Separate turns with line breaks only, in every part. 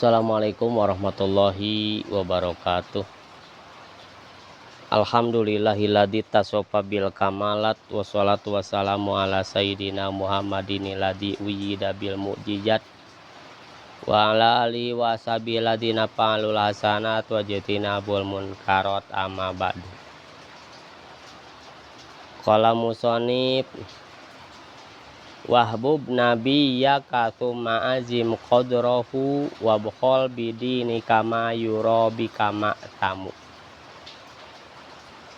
Assalamualaikum warahmatullahi wabarakatuh. Alhamdulillahilladzi tasofa bil kamalat wassalatu wassalamu ala sayyidina Muhammadin ladzi uyyida bil mu'jizat wa ala alihi wa sahbihi ladzina fa'alul hasanat wa jatinabul munkarat amma ba'du. Qala musannif wahbub nabiyyaka tsumma azim qadrahu wa bukhol bidini kama yurabi kama tamu.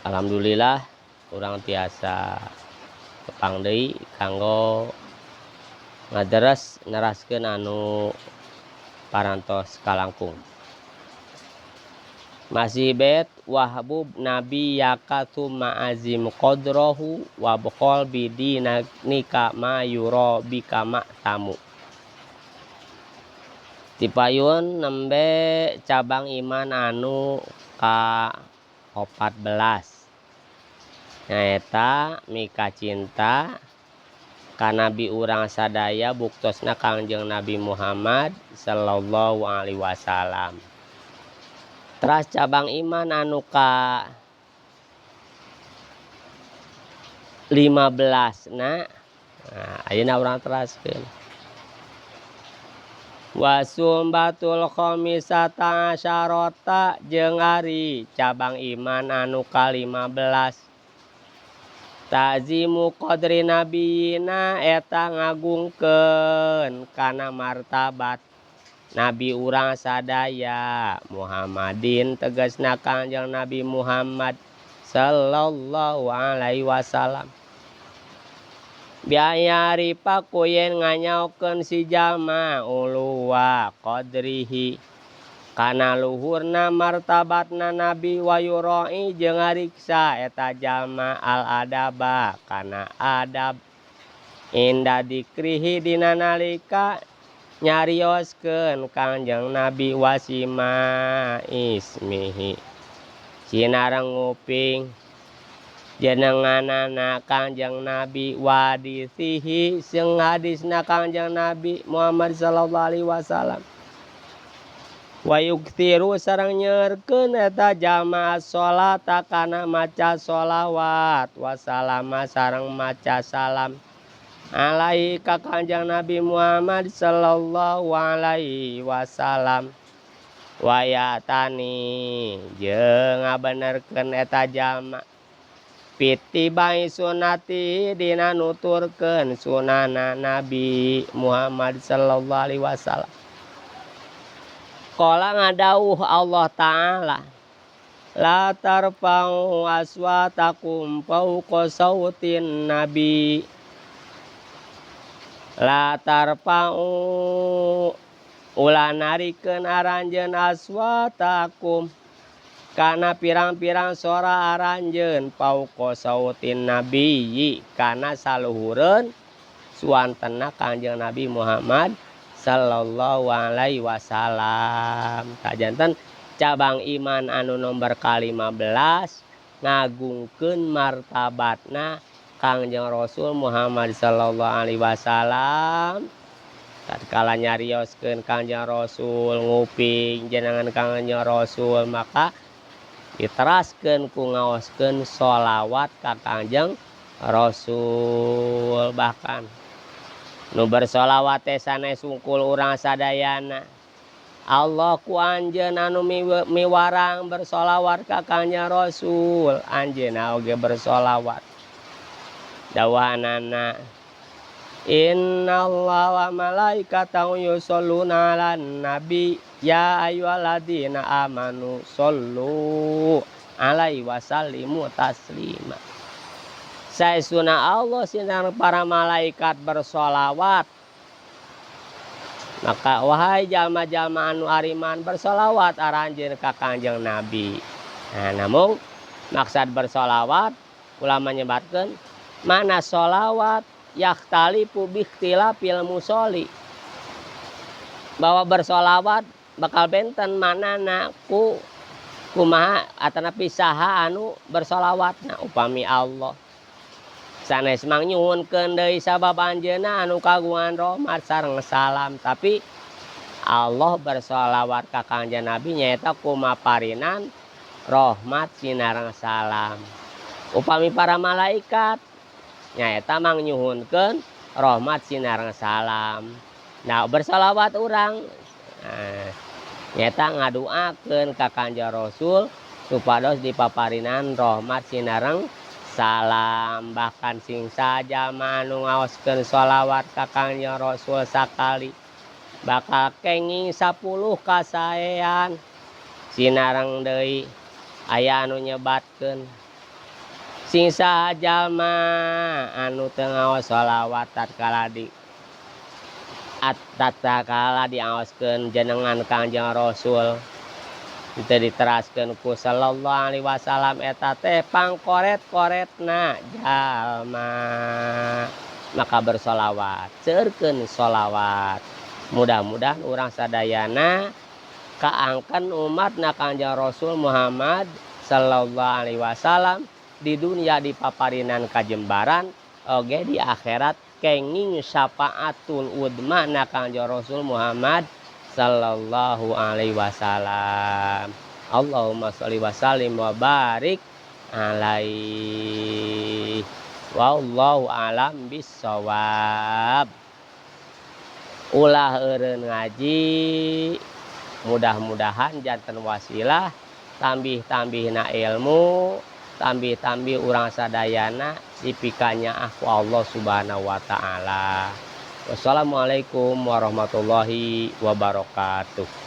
Alhamdulillah urang tiasa kepang deui kanggo ngaderes neraskeun anu parantos kalangkung. Masih bet wahbub nabiyyaka tsumma azim qadrahu wa bukhol bidinika ma yurabi kama tamu. Tipayun nembe cabang iman anu ka 14 nyaeta mika cinta ka nabi urang sadaya buktosna Kangjeng Nabi Muhammad sallallahu alaihi wasallam. Teras cabang iman anu ka 15 nah ayeuna urang teraskeun wasumbatul khamisata asyarata jeung ari cabang iman anu ka 15 tazimu qadri nabiyina eta ngagungkeun kana martabat nabi urang sadaya Muhammadin tegasna Kangjeng Nabi Muhammad sallallahu alaihi wasallam. Biayari pakuyen nganyaokeun si jalma uluwa qadrihi kana luhurna martabatna nabi wa yuroi jeung ngariksa eta jalma al adaba kana adab inda dikrihi dina nalika nyarioskeun Kangjeng Nabi wasima ismihi cinareng nguping jenenganana Kangjeng Nabi wadisihi jeung hadisna Kangjeng Nabi Muhammad sallallahu alaihi wasallam wa yuktiru sareng nyeurkeun eta jalma sholata kana maca sholawat wasalama sareng maca salam alaihi ka Kangjeng Nabi Muhammad sallallahu alaihi wasallam wa yatani jeung ngabenerkeun eta jalma pitibai sunati dina nuturkeun sunana Nabi Muhammad sallallahu alaihi wasallam. Qala ngadawuh Allah taala la tarfa'u aswatakum fawqa sautin nabi la tarfa'u ulah narikeun aranjeun aswatakum kana pirang-pirang sora aranjeun fawqa sautin nabiyyi kana saluhureun suantenna Kangjeng Nabi Muhammad sallallahu alaihi wasallam. Kajanten cabang iman anu nomor ka-15 ngagungkeun martabatna Kangjeng Rasul Muhammad sallallahu alaihi wasallam. Tatkala nyarioskeun Kangjeng Rasul nguping jenengan Kangjeng Rasul maka diteraskeun ku ngaoskeun sholawat ka Kangjeng Rasul. Bahkan nu bersolawat teh sanes sungkul urang sadayana Allah ku anjeun anu miwarang bersolawat ka Kangjeng Rasul anjeunna oge bersolawat dawanana innallaha wa malaikatahu yusholluna 'alan nabi ya ayyuhalladzina amanu shollu 'alaihi wasallimu taslima. Saestuna Allah sinten para malaikat bersolawat maka wahai jalma-jalma anu ariman bersolawat aranjeun ka Kangjeng Nabi. Nah namun maksud bersolawat ulama nyebatkeun mana sholawat yakhtalifu biikhtilafil musolli bahwa bersolawat bakal benten manana kumaha atana pisaha anu bersolawatna upami Allah sanes mang nyuwunkeun deui sabab anjeunna anu kagungan rahmat sareng salam tapi Allah bersolawat ka Kangjeng Nabi nyaeta kumaparinan rahmat sinareng salam. Upami para malaikat nyaeta mang nyuhunkeun rahmat sinareng salam. Nah bersolawat urang nyaeta ngaduakeun ka Kanjeng Rasul supados dipaparinan rahmat sinareng salam. Bahkan sing sajama anu ngaoskeun sholawat ka Kanjeng Rasul sakali bakal kenging 10 kasaean. Sinareng deui aya anu nyebatkeun sing saha jalma anu teu ngaos sholawat tatkala diaoskeun jenengan Kanjeng Rasul teu diteraskeun ku sallallahu alaihi wasallam eta teh pangkoret-koretna jalma. Maka bersolawat, seueurkeun sholawat. Mudah-mudahan urang sadayana kaangkan umatna Kanjeng Rasul Muhammad sallallahu alaihi wasallam di dunia dipaparinan kajembaran oge di akhirat kenging syafaatul udma na Kanjeng Rasul Muhammad sallallahu alaihi wasallam. Allahumma sholli wa sallim wa barik alaihi. Wallahu alam bissawab. Ulah eureun ngaji mudah-mudahan janten wasilah tambih-tambihna ilmu, tambih-tambih urang sadayana dipikanya aku Allah subhanahu wa ta'ala. Wassalamualaikum warahmatullahi wabarakatuh.